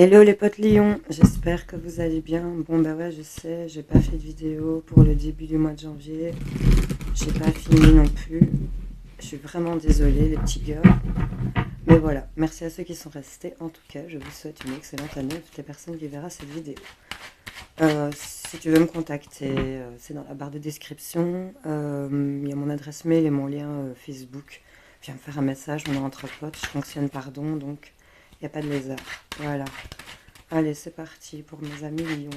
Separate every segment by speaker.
Speaker 1: Hello les potes lions, j'espère que vous allez bien. Bon bah ouais, je sais, j'ai pas fait de vidéo pour le début du mois de janvier. J'ai pas fini non plus. Je suis vraiment désolée les petits gars. Mais voilà, merci à ceux qui sont restés. En tout cas, je vous souhaite une excellente année à toutes les personnes qui verront cette vidéo. Si tu veux me contacter, c'est dans la barre de description. Il y a mon adresse mail et mon lien Facebook. Viens me faire un message, on est entre potes, je fonctionne par don, donc il n'y a pas de lézard. Voilà. Allez, c'est parti pour mes amis lions.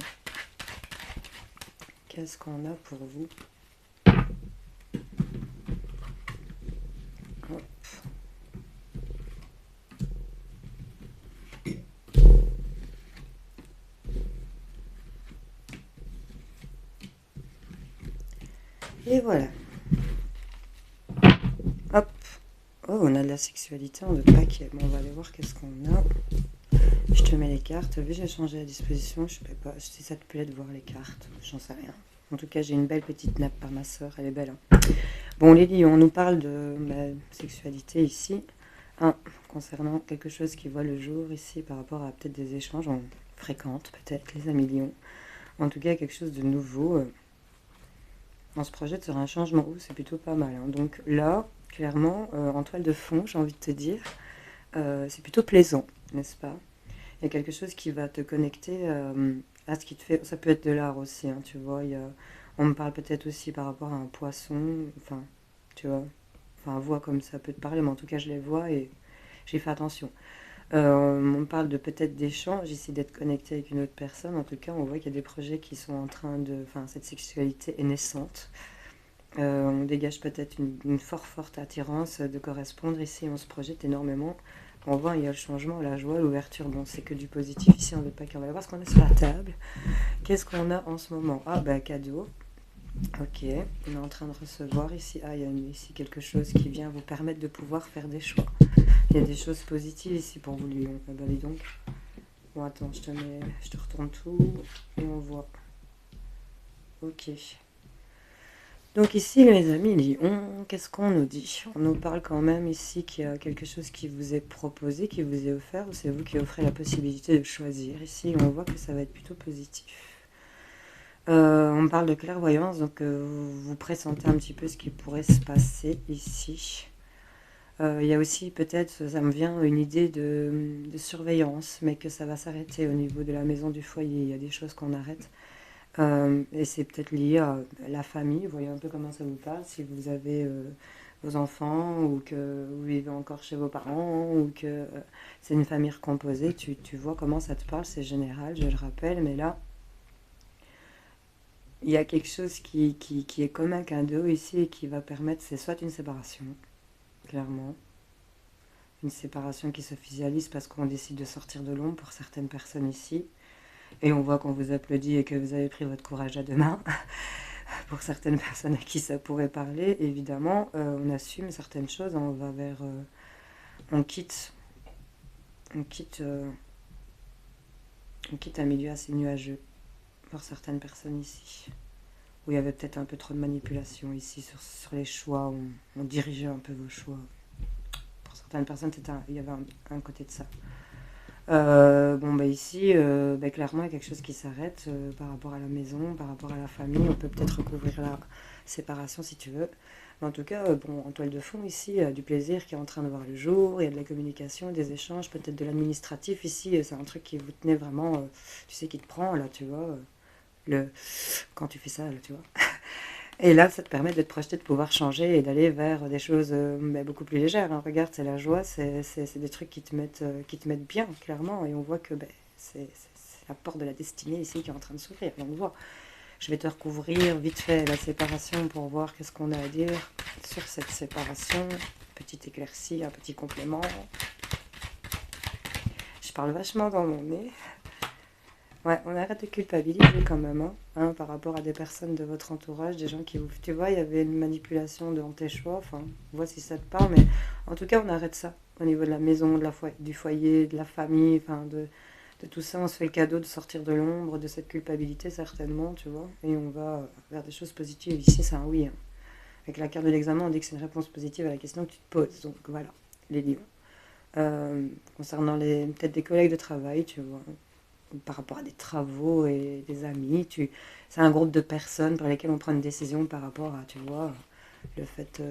Speaker 1: Qu'est-ce qu'on a pour vous? Hop. Et voilà. Hop. Oh, on a de la sexualité en deux paquets. Bon, on va aller voir qu'est-ce qu'on a. Je te mets les cartes. Vu, j'ai changé la disposition. Je sais pas si ça te plaît de voir les cartes. J'en sais rien. En tout cas, j'ai une belle petite nappe par ma soeur. Elle est belle. Hein. Bon, les lions, on nous parle de sexualité ici. Concernant quelque chose qui voit le jour ici par rapport à peut-être des échanges. On fréquente peut-être les amis lions. En tout cas, quelque chose de nouveau. On se projette sur un changement. C'est plutôt pas mal. Hein. Donc là, clairement, en toile de fond, j'ai envie de te dire, c'est plutôt plaisant, n'est-ce pas? Il y a quelque chose qui va te connecter à ce qui te fait. Ça peut être de l'art aussi, hein, tu vois. On me parle peut-être aussi par rapport à un poisson, enfin, tu vois. Enfin, voix comme ça peut te parler, mais en tout cas, je les vois et j'ai fait attention. On me parle de peut-être d'échanges, ici d'être connecté avec une autre personne. En tout cas, on voit qu'il y a des projets qui sont en train de. Enfin, cette sexualité est naissante. On dégage peut-être une forte attirance de correspondre ici. On se projette énormément. On voit, il y a le changement, la joie, l'ouverture. Bon, c'est que du positif ici, on ne veut pas qu'on va voir ce qu'on a sur la table. Qu'est-ce qu'on a en ce moment? Ah, bah, cadeau. Ok, on est en train de recevoir ici. Ah, il y a ici quelque chose qui vient vous permettre de pouvoir faire des choix. Il y a des choses positives ici pour vous, Lion. Ah, bah, dis donc. Bon, attends, je te retourne tout et on voit. Ok. Donc ici, mes amis Lion, qu'est-ce qu'on nous dit? On nous parle quand même ici qu'il y a quelque chose qui vous est proposé, qui vous est offert, ou c'est vous qui offrez la possibilité de choisir. Ici, on voit que ça va être plutôt positif. On parle de clairvoyance, donc vous pressentez un petit peu ce qui pourrait se passer ici. Il y a aussi peut-être, ça me vient, une idée de surveillance, mais que ça va s'arrêter au niveau de la maison du foyer. Il y a des choses qu'on arrête. Et c'est peut-être lié à la famille. Vous voyez un peu comment ça vous parle. Si vous avez vos enfants ou que vous vivez encore chez vos parents ou que c'est une famille recomposée, tu vois comment ça te parle. C'est général, je le rappelle. Mais là, il y a quelque chose qui est comme un cadeau ici et qui va permettre, c'est soit une séparation, clairement. Une séparation qui se visualise parce qu'on décide de sortir de l'ombre pour certaines personnes ici. Et on voit qu'on vous applaudit et que vous avez pris votre courage à deux mains. Pour certaines personnes à qui ça pourrait parler, évidemment, on assume certaines choses, on va vers... on quitte, on quitte, on quitte un milieu assez nuageux pour certaines personnes ici. Où il y avait peut-être un peu trop de manipulation ici sur les choix, on dirigeait un peu vos choix. Pour certaines personnes, il y avait un côté de ça. Bon, bah ici, clairement, il y a quelque chose qui s'arrête par rapport à la maison, par rapport à la famille. On peut peut-être recouvrir la séparation si tu veux. Mais en tout cas, bon, en toile de fond, ici, il y a du plaisir qui est en train de voir le jour. Il y a de la communication, des échanges, peut-être de l'administratif. Ici, c'est un truc qui vous tenait vraiment, tu sais, qui te prend, là, tu vois. Quand tu fais ça, là, tu vois. Et là, ça te permet de te projeter, de pouvoir changer et d'aller vers des choses beaucoup plus légères. Hein. Regarde, c'est la joie, c'est des trucs qui te mettent bien, clairement. Et on voit que c'est la porte de la destinée ici qui est en train de s'ouvrir. On voit. Je vais te recouvrir vite fait la séparation pour voir qu'est-ce qu'on a à dire sur cette séparation. Petite éclaircie, un petit complément. Je parle vachement dans mon nez. Ouais, on arrête de culpabiliser quand même, hein, par rapport à des personnes de votre entourage, des gens qui vous... Tu vois, il y avait une manipulation dans tes choix, enfin, vois si ça te parle, mais en tout cas, on arrête ça. Au niveau de la maison, du foyer, de la famille, enfin, de tout ça, on se fait le cadeau de sortir de l'ombre, de cette culpabilité, certainement, tu vois, et on va vers des choses positives. Ici, c'est un oui. Hein. Avec la carte de l'examen, on dit que c'est une réponse positive à la question que tu te poses, donc voilà, les livres. concernant peut-être des collègues de travail, tu vois, par rapport à des travaux et des amis. C'est un groupe de personnes par lesquelles on prend une décision par rapport à, tu vois, le fait,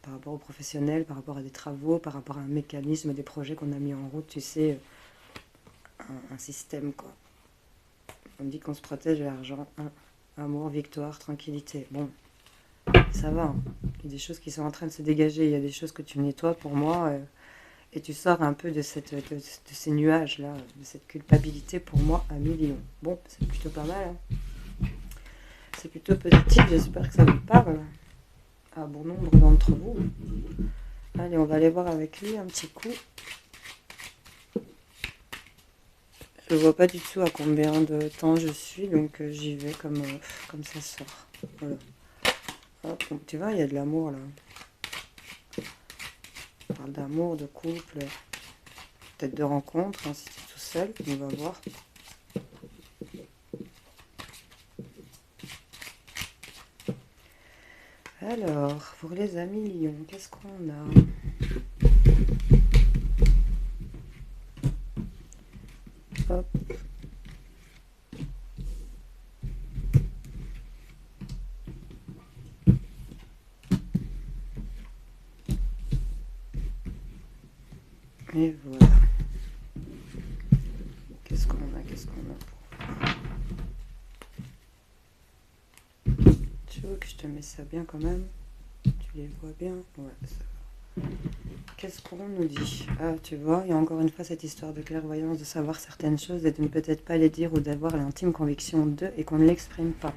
Speaker 1: par rapport aux professionnels, par rapport à des travaux, par rapport à un mécanisme, des projets qu'on a mis en route, tu sais, un système, quoi. On dit qu'on se protège de l'argent, amour, victoire, tranquillité. Bon, ça va, hein. Il y a des choses qui sont en train de se dégager, il y a des choses que tu nettoies pour moi, et tu sors un peu de ces nuages-là, de cette culpabilité pour moi à millions. Bon, c'est plutôt pas mal, hein. C'est plutôt positif, j'espère que ça vous parle à bon nombre d'entre vous. Allez, on va aller voir avec lui un petit coup. Je vois pas du tout à combien de temps je suis, donc j'y vais comme ça sort. Voilà. Hop, donc, tu vois, il y a de l'amour là. On parle d'amour, de couple, peut-être de rencontre, hein, si tu es tout seul, on va voir. Alors, pour les amis lions, qu'est-ce qu'on a? Hop. Et voilà. Qu'est-ce qu'on a pour... Tu veux que je te mets ça bien quand même? Tu les vois bien? Ouais, ça va. Qu'est-ce qu'on nous dit? Ah, tu vois, il y a encore une fois cette histoire de clairvoyance, de savoir certaines choses et de ne peut-être pas les dire ou d'avoir l'intime conviction d'eux et qu'on ne l'exprime pas.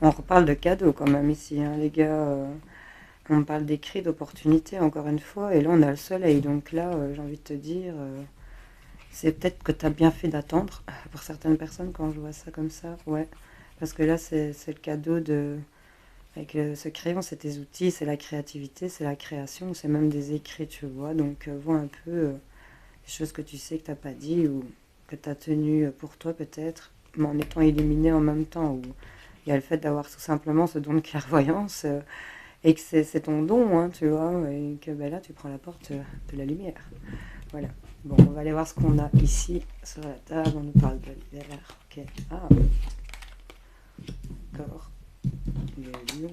Speaker 1: On reparle de cadeaux quand même ici, hein, les gars. On parle d'écrits, d'opportunités, encore une fois, et là on a le soleil. Donc là, j'ai envie de te dire, c'est peut-être que tu as bien fait d'attendre. Pour certaines personnes, quand je vois ça comme ça, ouais. Parce que là, c'est le cadeau de... Avec ce crayon, c'est tes outils, c'est la créativité, c'est la création, c'est même des écrits, tu vois. Donc vois un peu des choses que tu sais que tu n'as pas dit ou que tu as tenu pour toi peut-être, mais en étant éliminé en même temps. Ou il y a le fait d'avoir tout simplement ce don de clairvoyance et que c'est ton don, hein, tu vois, et que ben, là tu prends la porte de la lumière. Voilà. Bon, on va aller voir ce qu'on a ici sur la table. On nous parle de l'hiver. Ok. Ah, d'accord. Le lion.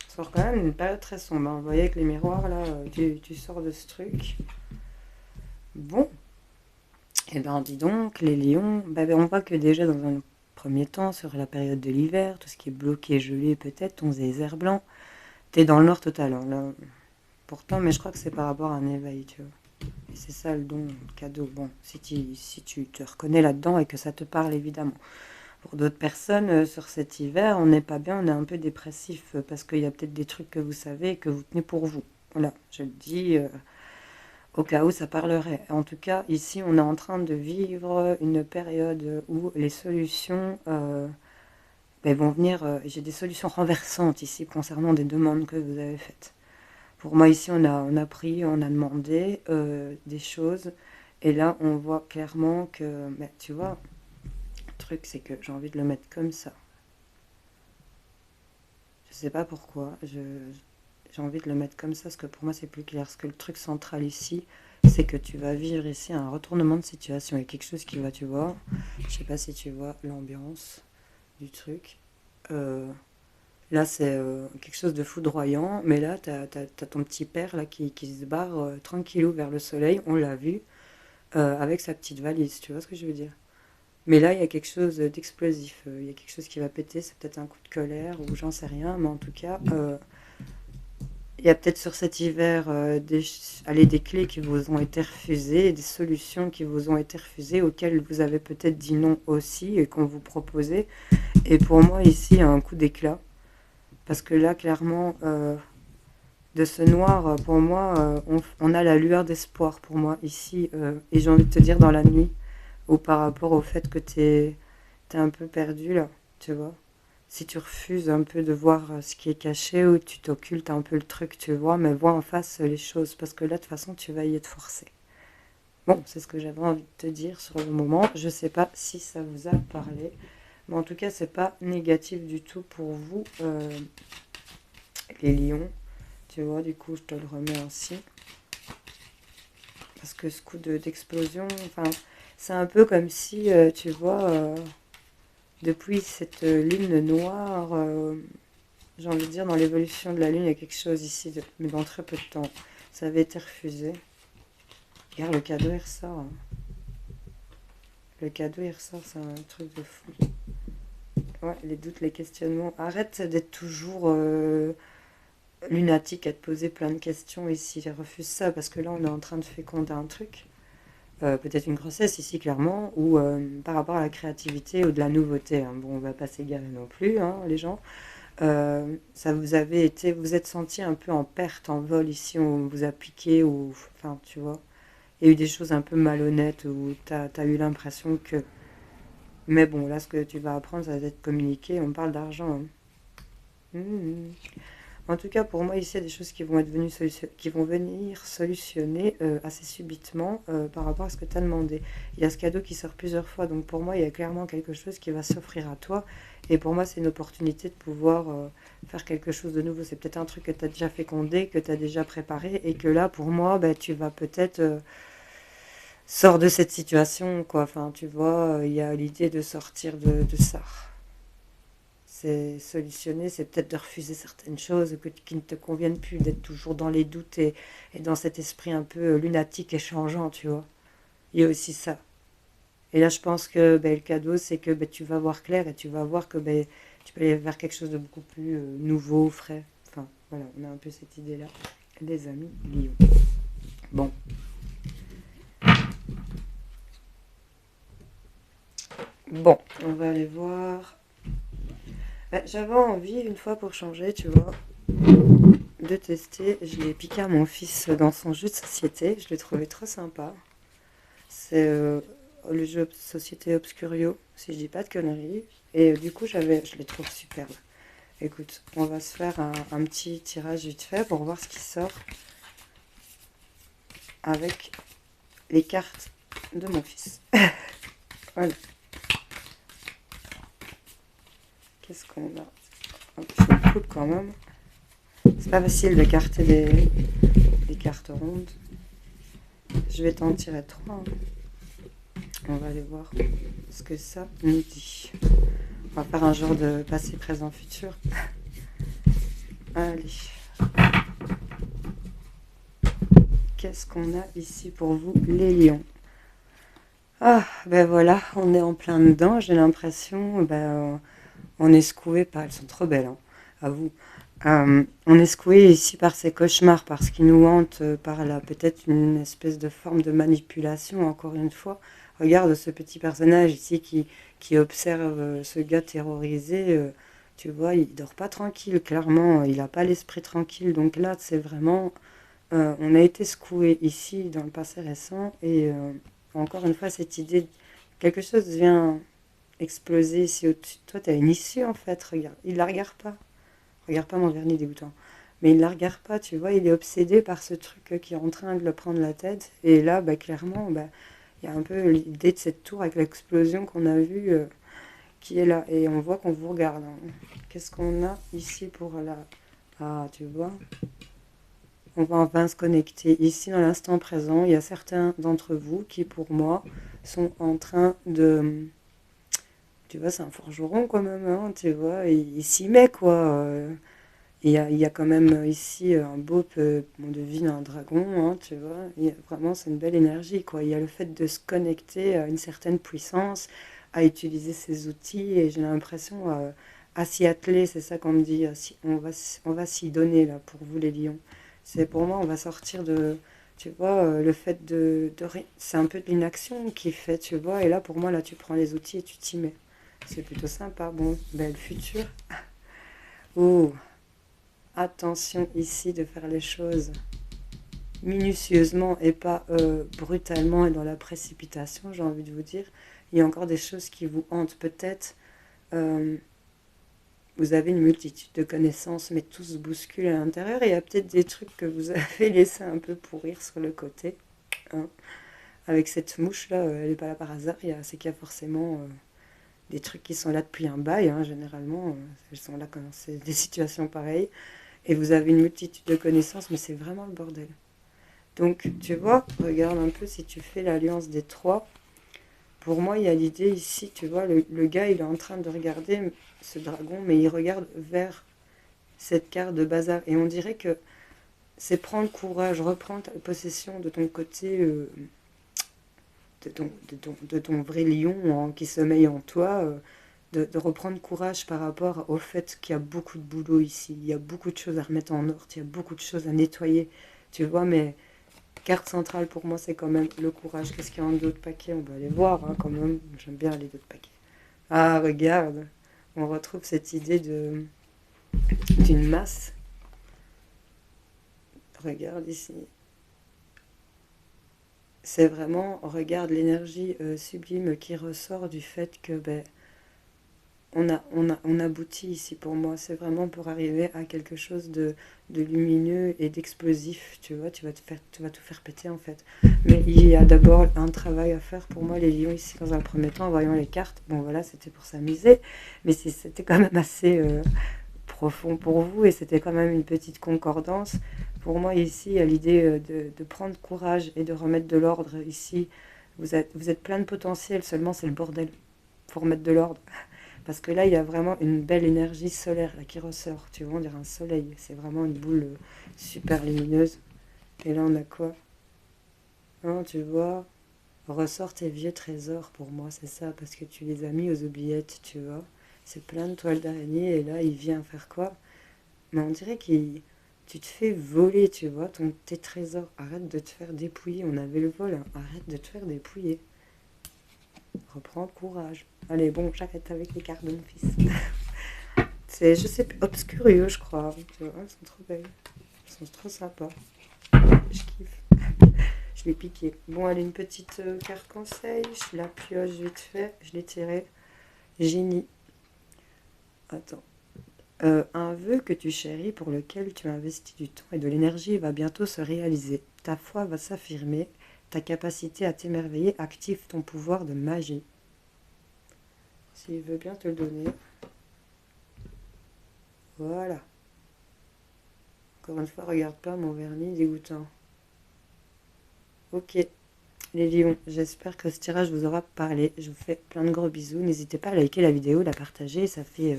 Speaker 1: Ça sort quand même une période très sombre. Hein. Vous voyez avec les miroirs là, tu sors de ce truc. Bon. Et ben dis donc, les lions, ben, on voit que déjà dans un premier temps, sur la période de l'hiver, tout ce qui est bloqué, gelé peut-être, ton désert blanc, t'es dans le noir total. Hein, là. Pourtant, mais je crois que c'est par rapport à un éveil, tu vois. Et c'est ça le don, le cadeau. Bon, si tu te reconnais là-dedans et que ça te parle évidemment. Pour d'autres personnes, sur cet hiver, on n'est pas bien, on est un peu dépressif parce qu'il y a peut-être des trucs que vous savez et que vous tenez pour vous. Voilà, je le dis au cas où ça parlerait. En tout cas, ici, on est en train de vivre une période où les solutions ben, vont venir. J'ai des solutions renversantes ici concernant des demandes que vous avez faites. Pour moi, ici, on a pris, on a demandé des choses. Et là, on voit clairement que, ben, tu vois, le truc, c'est que j'ai envie de le mettre comme ça. Je sais pas pourquoi. J'ai envie de le mettre comme ça parce que pour moi, c'est plus clair. Parce que le truc central ici, c'est que tu vas vivre ici un retournement de situation. Il y a quelque chose qui va, tu vois. Je sais pas si tu vois l'ambiance du truc. Là, c'est quelque chose de foudroyant, mais là, t'as ton petit père là, qui se barre tranquillou vers le soleil, on l'a vu, avec sa petite valise, tu vois ce que je veux dire? Mais là, il y a quelque chose d'explosif, il y a quelque chose qui va péter, c'est peut-être un coup de colère, ou j'en sais rien, mais en tout cas, il y a peut-être sur cet hiver des clés qui vous ont été refusées, des solutions qui vous ont été refusées, auxquelles vous avez peut-être dit non aussi, et qu'on vous proposait. Et pour moi, ici, il y a un coup d'éclat. Parce que là, clairement, de ce noir, pour moi, on a la lueur d'espoir pour moi ici. Et j'ai envie de te dire dans la nuit, ou par rapport au fait que t'es un peu perdu là, tu vois. Si tu refuses un peu de voir ce qui est caché ou tu t'occultes un peu le truc, tu vois, mais vois en face les choses. Parce que là, de toute façon, tu vas y être forcé. Bon, c'est ce que j'avais envie de te dire sur le moment. Je sais pas si ça vous a parlé. Mais en tout cas, c'est pas négatif du tout pour vous, les lions. Tu vois, du coup, je te le remets ainsi. Parce que ce coup d'explosion, enfin, c'est un peu comme si, tu vois, depuis cette lune noire, j'ai envie de dire, dans l'évolution de la lune, il y a quelque chose ici, mais dans très peu de temps. Ça avait été refusé. Regarde, le cadeau, il ressort, hein. Le cadeau, il ressort, c'est un truc de fou. Ouais, les doutes, les questionnements. Arrête d'être toujours lunatique à te poser plein de questions ici. Refuse ça, parce que là, on est en train de féconder un truc. Peut-être une grossesse ici, clairement, ou par rapport à la créativité ou de la nouveauté, hein. Bon, on va pas s'égarer non plus, hein, les gens. Ça vous avez été, vous êtes senti un peu en perte, en vol ici, on vous a piqué, ou, enfin, tu vois. Il y a eu des choses un peu malhonnêtes où t'as eu l'impression que. Mais bon, là, ce que tu vas apprendre, ça va être communiqué. On parle d'argent, hein. Mhm. En tout cas, pour moi, ici, il y a des choses qui vont être qui vont venir solutionner assez subitement par rapport à ce que tu as demandé. Il y a ce cadeau qui sort plusieurs fois, donc pour moi, il y a clairement quelque chose qui va s'offrir à toi. Et pour moi, c'est une opportunité de pouvoir faire quelque chose de nouveau. C'est peut-être un truc que tu as déjà fécondé, que tu as déjà préparé, et que là, pour moi, bah, tu vas peut-être sors de cette situation, quoi. Enfin, tu vois, il y a l'idée de sortir de ça. C'est solutionner, c'est peut-être de refuser certaines choses qui ne te conviennent plus, d'être toujours dans les doutes et dans cet esprit un peu lunatique et changeant, tu vois. Il y a aussi ça. Et là, je pense que ben, le cadeau, c'est que ben, tu vas voir clair et tu vas voir que ben, tu peux aller vers quelque chose de beaucoup plus nouveau, frais. Enfin, voilà, on a un peu cette idée-là. Les amis, Lyon. Bon. Bon, on va aller voir. Ben, j'avais envie, une fois pour changer, tu vois, de tester. Je l'ai piqué à mon fils dans son jeu de société. Je l'ai trouvé trop sympa. C'est le jeu de société Obscurio, si je dis pas de conneries. Et du coup, je les trouve superbes. Écoute, on va se faire un petit tirage vite fait pour voir ce qui sort avec les cartes de mon fils. Voilà. Qu'est-ce qu'on a? Hop, je le coupe quand même. C'est pas facile de carter des cartes rondes. Je vais t'en tirer 3. On va aller voir ce que ça nous dit. On va faire un genre de passé, présent, futur. Allez. Qu'est-ce qu'on a ici pour vous, les lions? Ah, ben voilà, on est en plein dedans, j'ai l'impression. Ben, on est secoué par... Elles sont trop belles, hein, à vous. On est secoué ici par ces cauchemars, parce qu'ils nous hantent par là. Peut-être une espèce de forme de manipulation, encore une fois. Regarde ce petit personnage ici qui observe ce gars terrorisé. Tu vois, il dort pas tranquille, clairement. Il n'a pas l'esprit tranquille. Donc là, c'est vraiment... on a été secoué ici dans le passé récent. Et encore une fois, cette idée... Quelque chose vient exploser ici au-dessus de toi. Tu as une issue, en fait. Regarde. Il la regarde pas. Regarde pas mon vernis dégoûtant. Mais il la regarde pas, tu vois, il est obsédé par ce truc qui est en train de le prendre la tête. Et là, bah, clairement, bah, il y a un peu l'idée de cette tour avec l'explosion qu'on a vue qui est là. Et on voit qu'on vous regarde, hein. Qu'est-ce qu'on a ici pour la... Ah, tu vois, on va enfin se connecter. Ici, dans l'instant présent, il y a certains d'entre vous qui, pour moi, sont en train de... Tu vois, c'est un forgeron quand même, hein, tu vois, il s'y met, quoi. Il y a quand même ici un beau peu, on devine un dragon, hein, tu vois. Vraiment, c'est une belle énergie, quoi. Il y a le fait de se connecter à une certaine puissance, à utiliser ces outils, et j'ai l'impression à s'y atteler, c'est ça qu'on me dit. On va s'y donner, là, pour vous, les lions. C'est pour moi, on va sortir de... Tu vois, le fait c'est un peu de l'inaction qui fait, tu vois. Et là, pour moi, là, tu prends les outils et tu t'y mets. C'est plutôt sympa. Bon, ben, le futur. Oh, attention ici de faire les choses minutieusement et pas brutalement et dans la précipitation, j'ai envie de vous dire. Il y a encore des choses qui vous hantent. Peut-être euh, vous avez une multitude de connaissances, mais tout se bouscule à l'intérieur. Et il y a peut-être des trucs que vous avez laissé un peu pourrir sur le côté, hein. Avec cette mouche-là, elle n'est pas là par hasard. C'est qu'il y a forcément des trucs qui sont là depuis un bail, hein, généralement. Elles sont là quand c'est des situations pareilles. Et vous avez une multitude de connaissances, mais c'est vraiment le bordel. Donc, tu vois, regarde un peu si tu fais l'alliance des trois. Pour moi, il y a l'idée ici, tu vois, le gars, il est en train de regarder ce dragon, mais il regarde vers cette carte de bazar. Et on dirait que c'est prendre courage, reprendre possession de ton côté, de ton vrai lion qui sommeille en toi, de reprendre courage par rapport au fait qu'il y a beaucoup de boulot ici, il y a beaucoup de choses à remettre en ordre, il y a beaucoup de choses à nettoyer, tu vois, mais carte centrale pour moi c'est quand même le courage. Qu'est-ce qu'il y a en d'autres paquets? On va aller voir hein, quand même, j'aime bien les d'autres paquets. Ah regarde, on retrouve cette idée d'une masse. Regarde ici. C'est vraiment, regarde l'énergie sublime qui ressort du fait que ben, on aboutit ici pour moi. C'est vraiment pour arriver à quelque chose de lumineux et d'explosif. Tu vois, tu vas tout faire péter en fait. Mais il y a d'abord un travail à faire pour moi, les lions ici dans un premier temps, en voyant les cartes. Bon voilà, c'était pour s'amuser, mais c'était quand même assez profond pour vous et c'était quand même une petite concordance. Pour moi ici, il y a l'idée de prendre courage et de remettre de l'ordre ici. Vous êtes plein de potentiel, seulement c'est le bordel. Faut remettre de l'ordre. Parce que là, il y a vraiment une belle énergie solaire là, qui ressort. Tu vois, on dirait un soleil. C'est vraiment une boule super lumineuse. Et là, on a quoi? Hein, tu vois, ressort tes vieux trésors pour moi, c'est ça. Parce que tu les as mis aux oubliettes, tu vois. C'est plein de toiles d'araignée. Et là, il vient faire quoi? Mais on dirait qu'il... Tu te fais voler, tu vois, tes trésors. Arrête de te faire dépouiller. On avait le vol, hein. Arrête de te faire dépouiller. Reprends courage. Allez, bon, j'arrête avec les cartes de mon fils. C'est, je sais plus, Obscurieux, je crois. Tu vois, elles sont trop belles. Elles sont trop sympas. Je kiffe. Je l'ai piqué. Bon, allez, une petite carte conseil. Je la pioche vite fait. Je l'ai tirée. Génie. Attends. Un vœu que tu chéris, pour lequel tu as investi du temps et de l'énergie, va bientôt se réaliser. Ta foi va s'affirmer. Ta capacité à t'émerveiller active ton pouvoir de magie. S'il veut bien te le donner. Voilà. Encore une fois, regarde pas mon vernis dégoûtant. Ok, les lions, j'espère que ce tirage vous aura parlé. Je vous fais plein de gros bisous. N'hésitez pas à liker la vidéo, la partager. Ça fait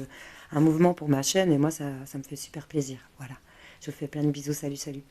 Speaker 1: un mouvement pour ma chaîne et moi, ça me fait super plaisir. Voilà. Je vous fais plein de bisous. Salut, salut.